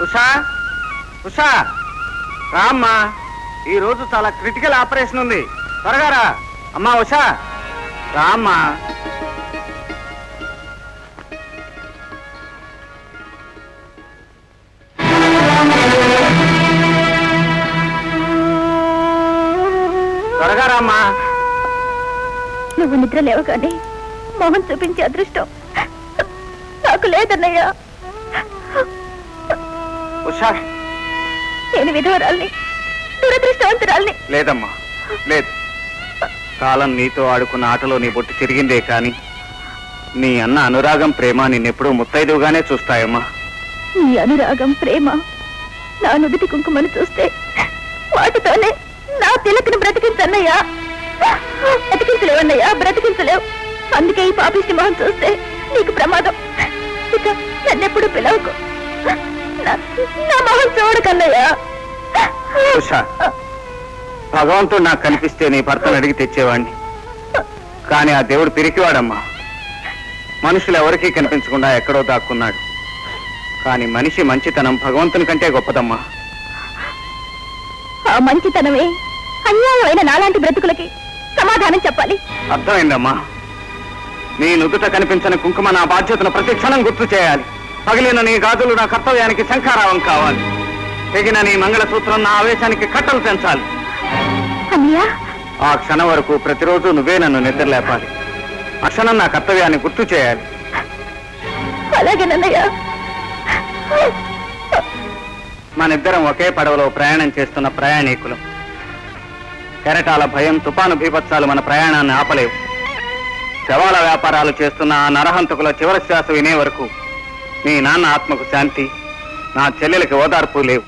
ఉషా ఉషా రామ్మా, ఈ రోజు చాలా క్రిటికల్ ఆపరేషన్ ఉంది, త్వరగా రా. అమ్మా ఉషా రామ్మా. త్వరగా రామ్మా. నువ్వు నిద్ర లేవగానే మొహం చూపించే అదృష్టం నాకు లేదన్నయ్యా. ఉషా, నేను విధవరాల్ని, దురదృష్టవంతురాల్ని. లేదమ్మా, లేదు. కాలం నీతో ఆడుకున్న ఆటలో నీ బొట్టు తిరిగిందే కాని నీ అన్న అనురాగం ప్రేమ నిన్నెప్పుడూ ముత్తైదుగానే చూస్తాయమ్మా. నీ అనురాగం ప్రేమ నా నుదుటి కుంకుమను చూస్తే వాటితోనే నా తిలకను బ్రతికించన్నయ్యా. బ్రతికించలేవన్నయ్యా, బ్రతికించలేవు. అందుకే ఈ పాపిష్టి మొహం చూస్తే నీకు ప్రమాదం. ఇక నన్నెప్పుడు పిలవకు, నా మొహం చూడకన్నయ్యా. ఉషా, భగవంతుడు నాకు కనిపిస్తే నీ భర్తను అడిగి తెచ్చేవాడిని, కానీ ఆ దేవుడు పిరికివాడమ్మా. మనుషులు ఎవరికీ కనిపించకుండా ఎక్కడో దాక్కున్నాడు. కానీ మనిషి మంచితనం భగవంతుని కంటే గొప్పదమ్మా. ఆ మంచితనమే అన్యాయమైన నాలాంటి బ్రతుకులకి సమాధానం చెప్పాలి. అర్థమైందమ్మా. నీ నుదుట కనిపించని కుంకుమ నా బాధ్యతను ప్రతి క్షణం గుర్తు చేయాలి. పగిలిన నీ గాజులు నా కర్తవ్యానికి శంఖారావం కావాలి. తెగిన నీ మంగళసూత్రం నా ఆవేశానికి కట్టలు పెంచాలి. ఆ క్షణం వరకు ప్రతిరోజు నువ్వే నన్ను నిద్రలేపాలి. ఆ క్షణం నా కర్తవ్యాన్ని గుర్తు చేయాలి. అలాగేనన్నయ్య. మనిద్దరం ఒకే పడవలో ప్రయాణం చేస్తున్న ప్రయాణికులు. కెరటాల భయం, తుపాను బీభత్సాలు మన ప్రయాణాన్ని ఆపలేవు. శవాల వ్యాపారాలు చేస్తున్న ఆ నరహంతకుల చివరి శ్వాస వినే వరకు నీ నాన్న ఆత్మకు శాంతి, నా చెల్లెలకి ఓదార్పు లేవు.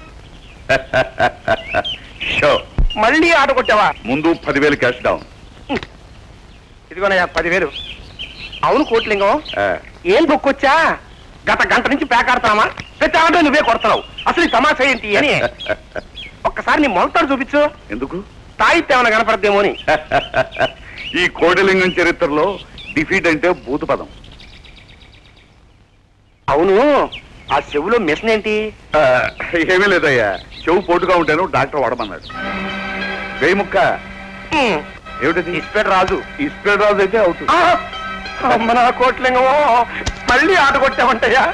మళ్ళీ ఆట కొట్టావా? ముందు 10,000 క్యాష్ డౌన్. ఇదిగోనయ్యా 10,000. అవును కోట్లింగం, ఏం బొక్కొచ్చా? గత గంట నుంచి పేకాడతామా? ప్రతి ఆటో నువ్వే కొడతావు. అసలు ఈ తమాషా ఏంటి అని ఒక్కసారి నీ మొలతాడు చూపించు. ఎందుకు? తాయితే ఏమైనా కనపడదేమో అని. ఈ కోటిలింగం చరిత్రలో డిఫీట్ అంటే భూత పదం. అవును, ఆ చెవులో మిషన్ ఏంటి? ఏమీ లేదయ్యా, చెవు పోటుగా ఉంటాను, డాక్టర్ వాడమన్నాడు. వేయి ముక్క ఏమిటది? ఇస్పెడ్ రాజు. ఇస్పెడ్ రాజు అయితే అవుతుంది. అమ్మ నా కోట్లింగమో, మళ్ళీ ఆట కొట్టామంటయ్యా.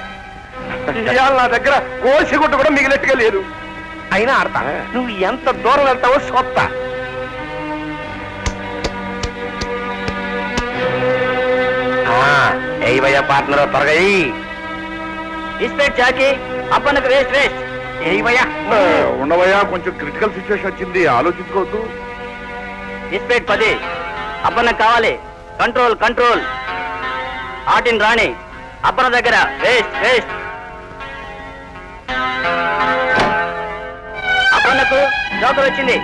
ఇవాళ నా దగ్గర కోసి గుట్ట కూడా మిగిలినట్టుగా లేదు. అయినా ఆడతా. నువ్వు ఎంత దూరం వెళ్తావో చూస్తా. ఏవయ్యా పార్ట్నర్, త్వరగా ఇస్పెట్ చాకి అప్పన్నకు వేస్ట్ వేస్ట్. ఏవయ్యా ఉండవయ్యా, కొంచెం క్రిటికల్ సిచ్యువేషన్ వచ్చింది, ఆలోచించుకోవద్దు. ఇస్పెట్ 10 అప్పన్నకు కావాలి. Control control. ఆటిన్ రాణి అప్పన్న దగ్గర వేస్ట్ వేస్ట్. అప్పన్నకు జోకర్ వచ్చింది.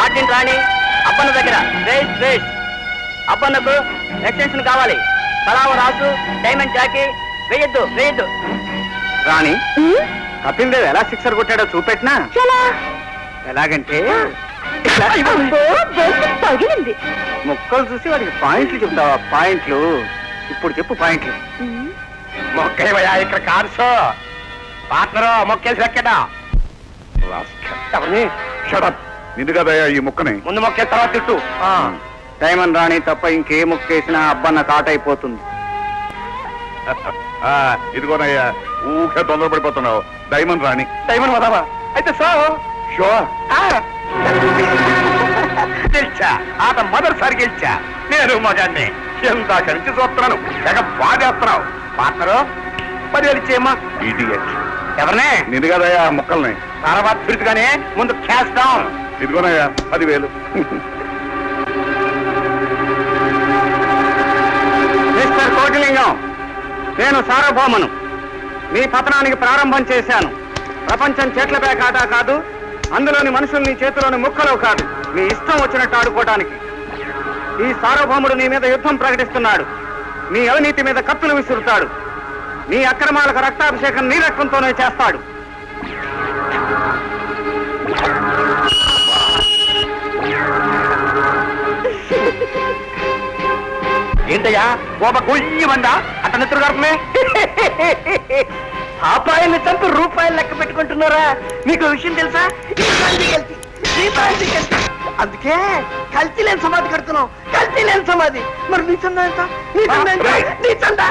ఆటిన్ రాణి అప్పన్న దగ్గర వేస్ట్ వేస్ట్. అప్పన్నకు ఎక్స్టెన్షన్ కావాలి. కలావ రాసు డైమండ్ జాకీ వేయద్దు వేయద్దు. రాణి, కపిల్ దేవ్ ఎలా సిక్సర్ కొట్టాడో చూపెట్టినా? ఎలాగంటే పగిలింది. ముక్కలు చూసి వాడికి పాయింట్లు చెప్తావా? పాయింట్లు ఇప్పుడు చెప్పు. పాయింట్లు మొక్కయ్యా, ఇక్కడ కారు షో. పార్ట్నరు మొక్కేసి లెక్కడా? ఎవరిని? షడప్. నిన్ను కదయ్యా ఈ ముక్కని. ముందు మొక్కేసి తర్వాత తిట్టు. డైమండ్ రాణి తప్ప ఇంకే ముక్కేసినా అబ్బన్న కాటైపోతుంది. ఇదిగోనయ్యా, ఊకే తొందరపడిపోతున్నావు. డైమండ్ రాణి. డైమండ్ వదావా? అయితే షో షో గెలిచా. ఆట మొదటిసారి గెలిచా. నేను మగాన్ని ఎంత కలిసి చూస్తున్నాను. తెగ బాధేస్తున్నావు. పార్ట్నరు 10,000 ఇచ్చేయమ్మా. ఇడియట్. ఎవరినే? నిన్ను కదయ్యా ముక్కల్ని. తర్వాత తిరుగుగానే ముందు క్యాష్ డౌన్. ఇదిగోనయ్యా 10,000. మిస్టర్ కోటిలింగం, నేను సార్వభౌమను. మీ పతనానికి ప్రారంభం చేశాను. ప్రపంచం చెట్ల పేకాట కాదు, అందులోని మనుషులు నీ చేతిలోని ముక్కలు కాదు. నీ ఇష్టం వచ్చినట్టు ఆడుకోవటానికి ఈ సార్వభౌముడు నీ మీద యుద్ధం ప్రకటిస్తున్నాడు. నీ అవినీతి మీద కత్తులు విసురుతాడు. నీ అక్రమాలకు రక్తాభిషేకం నీ రక్తంతోనే చేస్తాడు. ఏంటయ్యా గోప కొయ్యమందా? అట్ట నిద్ర గారునే పాపాయిల్ని చంపి రూపాయలు లెక్క పెట్టుకుంటున్నారా? మీకు విషయం తెలుసా? అందుకే కల్తీ లేని సమాధి కడుతున్నాం. కల్తీ లేని సమాధి. మరి నీ చందా ఎంత? నీ చందా ఎంత? నీ చందా